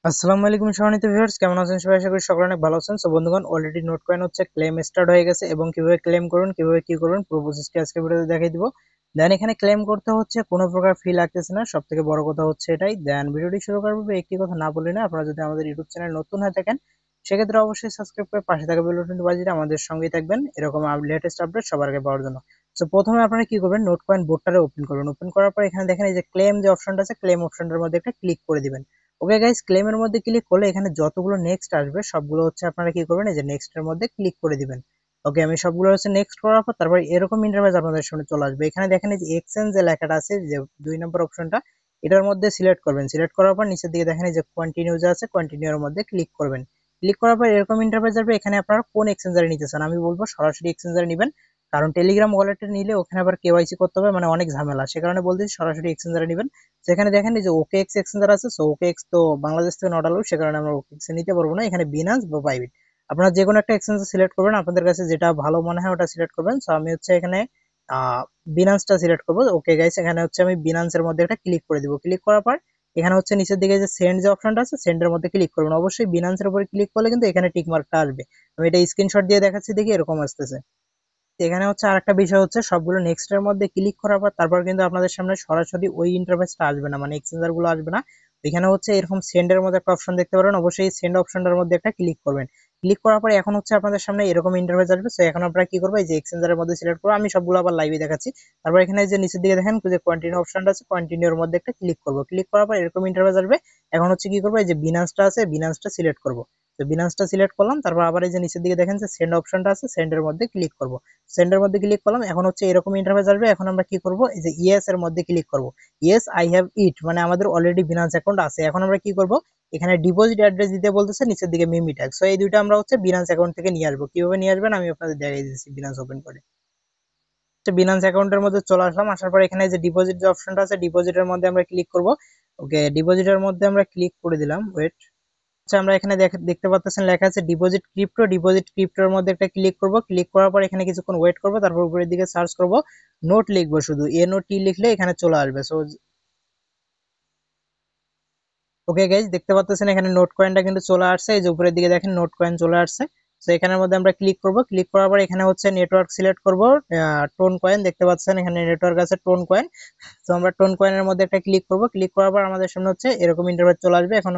আসসালামু আলাইকুম সম্মানিত ভিউয়ার্স, কেমন আছেন সবাই? আশা করি সকলে অনেক ভালো আছেন। সো বন্ধুগণ, অলরেডি নোট কয়েন হচ্ছে ক্লেম স্টার্ট হয়ে গেছে এবং কিভাবে ক্লেম করুন, কিভাবে কি করবেন পুরো প্রসেসটি আজকে ভিডিওতে দেখিয়ে দিব। দেন এখানে ক্লেম করতে হচ্ছে কোনো প্রকার ফি লাগতেছে না, সবথেকে বড় কথা হচ্ছে এটাই। দেন ভিডিওটি শুরু করার পূর্বে একটি কথা না বললে না, আপনারা যদি আমাদের ইউটিউব চ্যানেল নতুন হয়ে থাকেন সেক্ষেত্রে অবশ্যই সাবস্ক্রাইব করে পাশে থাকা বেল বাটনটি বাজিয়ে দিয়ে আমাদের সঙ্গেই থাকবেন এরকম লেটেস্ট আপডেট সবার আগে পাওয়ার জন্য। সো প্রথমে আপনারা কি করবেন, নোট কয়েন বোর্ডটারে ওপেন করবেন। ওপেন করার পর এখানে দেখেন এই যে ক্লেম যে অপশনটা আছে, ক্লেম অপশনটার মধ্যে একটা ক্লিক করে দিবেন। ওকে গাইস, ক্লেমের মধ্যে ক্লিক করলে এখানে যতগুলো নেক্সট আসবে সবগুলো হচ্ছে আপনারা কি করবেন, এই যে নেক্সট এর মধ্যে ক্লিক করে দিবেন। ওকে, আমি সবগুলো হচ্ছে নেক্সট করার পর তারপর এরকম ইন্টারফেস আপনাদের সামনে চলে আসবে। এখানে দেখেন এই যে এক্সচেঞ্জ যে লেখাটা আছে, যে 2 নম্বর অপশনটা, এটার মধ্যে সিলেক্ট করবেন। সিলেক্ট করার পর নিচের দিকে দেখেন এই যে কন্টিনিউ যে আছে, কন্টিনিউ এর মধ্যে ক্লিক করবেন। ক্লিক করার পর এরকম ইন্টারফেস আসবে। এখানে আপনারা কোন এক্সচেঞ্জারে নিতে চান, আমি বলবো সরাসরি এক্সচেঞ্জারে নিবেন, কারণ টেলিগ্রাম ওয়ালেটে নিলে ওখানে আবার কেওয়াইসি করতে হবে, মানে অনেক ঝামেলা। সে কারণে বলতেছি সরাসরি এক্সচেঞ্জারে নিবেন। সেখানে দেখেন এই যে ওকে এক্স এক্সচেঞ্জার আছে। সো ওকে এক্স তো বাংলাদেশ থেকে নট আলাউ, সে কারণে আমরা ওকে এক্স নিতে পারবো না। এখানে বিনান্স বা বাইবিট, আপনারা যে কোনো একটা এক্সচেঞ্জ সিলেক্ট করবেন, আপনাদের কাছে যেটা ভালো মনে হয় ওটা সিলেক্ট করবেন। সো আমি হচ্ছে এখানে বিনান্সটা সিলেক্ট করবো। ওকে গাইস, এখানে হচ্ছে আমি বিনান্সের মধ্যে একটা ক্লিক করে দিব। ক্লিক করার পর এখানে হচ্ছে নিচের দিকে যে সেন্ড যে অপশনটা আছে, সেন্ডের মধ্যে ক্লিক করবেন। অবশ্যই বিনান্সের উপরে ক্লিক করলে কিন্তু এখানে টিক মার্কটা আসবে। আমি এটা স্ক্রিনশট দিয়ে দেখাচ্ছি, দেখি এরকম আসতেছে। এখানে হচ্ছে আরেকটা বিষয় হচ্ছে, সবগুলো নেক্সট এর মধ্যে ক্লিক করার পর তারপর কিন্তু আপনাদের সামনে সরাসরি ওই ইন্টারফেসটা আসবে না, মানে এক্সচেঞ্জার গুলো আসবে না। এখানে হচ্ছে এরকম সেন্ড এর মধ্যে একটা অপশন দেখতে পারেন, অবশ্যই সেন্ড অপশনটার মধ্যে একটা ক্লিক করবেন। ক্লিক করার পরে এখন হচ্ছে আপনাদের সামনে এরকম ইন্টারফেস আসবে। সো এখন আপনারা কি করবো, এই যে এক্সচেঞ্জারের মধ্যে সিলেক্ট করবো। আমি সবগুলো আবার লাইভে দেখাচ্ছি। তারপর এখানে যে নিচের দিকে দেখেন যে কন্টিনিউ অপশনটা আছে, কন্টিনিউ এর মধ্যে একটা ক্লিক করবো। ক্লিক করার পর এরকম ইন্টারফেস আসবে। এখন হচ্ছে কি করবো, এই যে বিনান্সটা আছে, বিনান্সটা সিলেক্ট করবো। তো বিনান্সটা সিলেক্ট করলাম, তারপর আবার এই যে নিচের দিকে দেখেন যে সেন্ড অপশনটা আছে, সেন্ডের মধ্যে ক্লিক করবো। সেন্ডের মধ্যে ক্লিক করলাম। এখন হচ্ছে এরকম ইন্টারফেস আসবে। এখন আমরা কি করব, এই যে ইয়েস এর মধ্যে ক্লিক করব। ইয়েস আই হ্যাভ ইট, মানে আমাদের অলরেডি বিনান্স অ্যাকাউন্ট আছে। এখন আমরা কি করব, এখানে ডিপোজিট অ্যাড্রেস দিতে বলতেছে, নিচের দিকে মিমি ট্যাগ। সো এই দুইটা আমরা হচ্ছে বিনান্স অ্যাকাউন্ট থেকে নিয়ে আসবো। কিভাবে নিয়ে আসবেন আমি আপনাদের দেখাই দিচ্ছি। বিনান্স ওপেন করে বিনান্স অ্যাকাউন্টের মধ্যে চলে আসলাম। আসার পর এখানে যে ডিপোজিট যে অপশনটা আছে, ডিপোজিটের মধ্যে আমরা ক্লিক করব। ওকে, ডিপোজিটের মধ্যে আমরা ক্লিক করে দিলাম। ওয়েট, আচ্ছা, আমরা এখানে দেখতে পাচ্ছেন লেখা আছে ডিপোজিট ক্রিপ্টো। ডিপোজিট ক্রিপ্টোর মধ্যে একটা ক্লিক করব। ক্লিক করার পর এখানে কিছুক্ষণ ওয়েট করব, তারপর উপরের দিকে সার্চ করব, নোট লিখবো, শুধু NOT লিখলে এখানে চলে আসবে। সো ওকে গাইজ, দেখতে পাচ্ছেন এখানে নোট কয়েনটা কিন্তু চলে আসছে। এই যে উপরের দিকে দেখেন নোট কয়েন চলে আসছে। তো এখানের মধ্যে আমরা ক্লিক করব। ক্লিক করার পর এখানে হচ্ছে নেটওয়ার্ক সিলেক্ট করব। টোন কয়েন দেখতে পাচ্ছেন এখানে নেটওয়ার্ক আছে, টোন কয়েন। তো আমরা টোন কয়েনের মধ্যে একটা ক্লিক করব। ক্লিক করার পর আমাদের সামনে হচ্ছে এরকম ইন্টারফেস চলে আসবে। এখন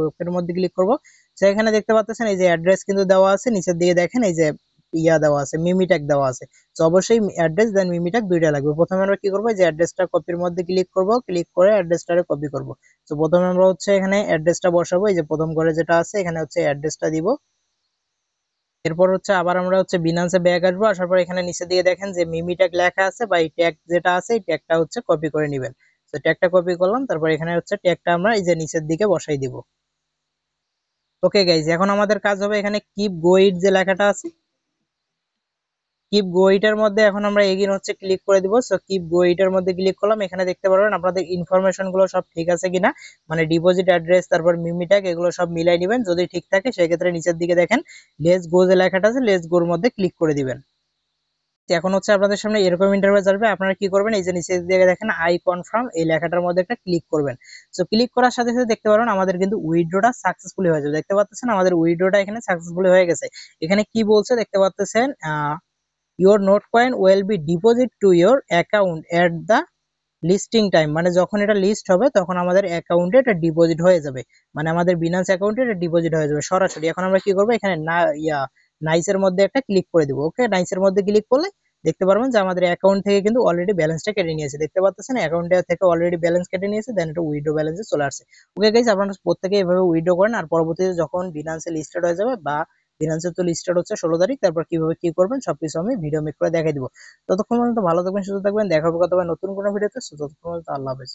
ওকের মধ্যে ক্লিক করব। তো এখানে দেখতে পাচ্ছেন এই যে অ্যাড্রেস কিন্তু দেওয়া আছে, নিচের দিকে দেখেন এই যে দেওয়া আছে, মিমি ট্যাগ দেওয়া আছে। তো অবশ্যই অ্যাড্রেস দেন মিমি ট্যাগ দুইটা লাগবে। প্রথমে আমরা কি করব, যে অ্যাড্রেসটা কপির মধ্যে ক্লিক করব। ক্লিক করে অ্যাড্রেসটারে কপি করব। তো প্রথমে আমরা হচ্ছে এখানে অ্যাড্রেসটা বসাবো। এই যে প্রথম ঘরে যেটা আছে এখানে হচ্ছে অ্যাড্রেসটা দিব। এরপর হচ্ছে আবার আমরা হচ্ছে বিনান্সে ব্যাক আসবো। আসার পর এখানে নিচে দিয়ে দেখেন যে মিমি ট্যাগ লেখা আছে, বা এই ট্যাগ যেটা আছে এই ট্যাগটা হচ্ছে কপি করে নেবেন। তো ট্যাগটা কপি করলাম, তারপর এখানে হচ্ছে ট্যাগটা আমরা এই যে নিচের দিকে বসাই দিব। ওকে গাইজ, এখন আমাদের কাজ হবে এখানে কিপ গোইড যে লেখাটা আছে, কিপ গোইটার মধ্যে এখন আমরা এগিন হচ্ছে ক্লিক করে দিব। সো কিপ গোইটার মধ্যে ক্লিক করলাম। এখানে দেখতে পারবেন আপনাদের ইনফরমেশন গুলো সব ঠিক আছে কিনা, মানে ডিপোজিট অ্যাড্রেস তারপর মিমি ট্যাগ এগুলো সব মিলাই নেবেন। যদি ঠিক থাকে সেক্ষেত্রে নিচের দিকে দেখেন লেটস গো যে লেখাটা আছে, লেটস গোর মধ্যে ক্লিক করে দিবেন। এখন হচ্ছে আপনাদের সামনে এরকম ইন্টারফেস আসবে। আপনারা কি করবেন, এই যে নিচের দিকে দেখেন আই কনফার্ম এই লেখাটার মধ্যে একটা ক্লিক করবেন। সো ক্লিক করার সাথে সাথে দেখতে পারবেন আমাদের কিন্তু উইথড্রটা সাকসেসফুলি হয়ে যাবে। দেখতে পাচ্ছেন আমাদের উইথড্রটা এখানে সাকসেসফুলি হয়ে গেছে। এখানে কি বলছে দেখতে পাচ্ছেন, your note coin will be deposit to your account at the listing time, মানে যখন এটা লিস্ট হবে তখন আমাদের অ্যাকাউন্টে এটা ডিপোজিট হয়ে যাবে, মানে আমাদের বিনান্স অ্যাকাউন্টে এটা ডিপোজিট হয়ে যাবে সরাসরি। এখন আমরা কি করবো, এখানে না নাইসের মধ্যে একটা ক্লিক করে দিব। ওকে, নাইসের মধ্যে ক্লিক করলে দেখতে পারবেন যে আমাদের অ্যাকাউন্ট থেকে কিন্তু অলরেডি ব্যালেন্সটা কেটে নিয়েছে। দেখতে পাচ্ছেন অ্যাকাউন্টে থেকে অলরেডি ব্যালেন্স কেটে নিয়েছে, দেন এটা উইথড্র ব্যালেন্সে চলে আসছে। ওকে গাইস, আপনারা প্রত্যেকে এভাবে উইথড্র করেন, আর পরবর্তীতে যখন বিনান্সে লিস্টেড হয়ে যাবে, বা বিনান্সে তো লিস্টেড হচ্ছে 16 তারিখ, তারপর কিভাবে কি করবেন সবকিছু আমি ভিডিও মেক করে দেখাই দিব। ততক্ষণ পর্যন্ত ভালো থাকবেন, সুস্থ থাকবেন, দেখা হবে কতবার নতুন কোনো ভিডিওতে। ততক্ষণ পর্যন্ত আল্লাহ হাফেজ।